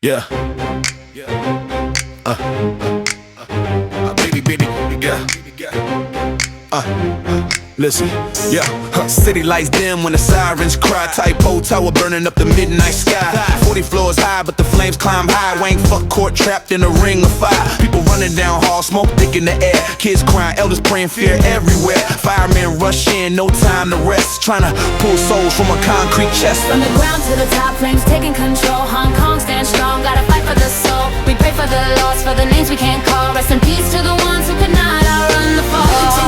Yeah. Baby, yeah. Listen, yeah. City lights dim when the sirens cry. Tai Po Tower burning up the midnight sky. 40 floors high, but the flames climb high. Wang Fuk Court trapped in a ring of fire. People running down hall, smoke thick in the air. Kids crying, elders praying, fear everywhere. Firemen rush in, no time to rest. Trying to pull souls from a concrete chest. From the ground to the top, flames taking control. Hong Kong stand strong, gotta fight for the soul. We pray for the lost, for the names we can't call. Rest in peace to the ones who could not outrun the fall.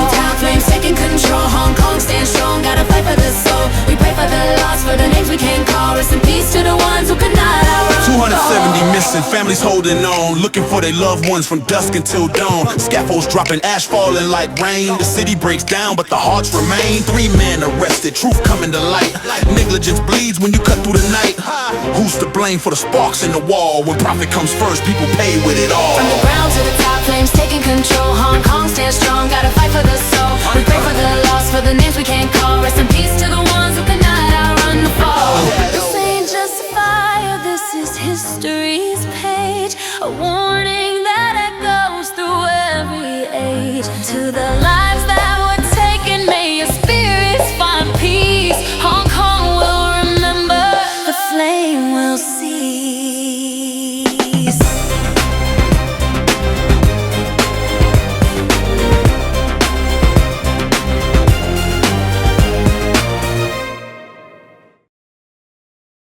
Town flames taking control. Hong Kong stand strong, gotta fight for the soul. We pray for the lost, for the names we can't call. Rest in peace to the ones who could not outrun the fall. 270 missing, families holding on, looking for their loved ones from dusk until dawn. Scaffolds dropping, ash falling like rain. The city breaks down, but the hearts remain. 3 men arrested, truth coming to light. Negligence bleeds when you cut through the night. Who's to blame for the sparks in the wall? When profit comes first, people pay with it all. From the ground to the top, flames taking control. Hong Kong stand strong, gotta fight for the soul. We pray for the lost, for the names we can't call. Rest in peace to the ones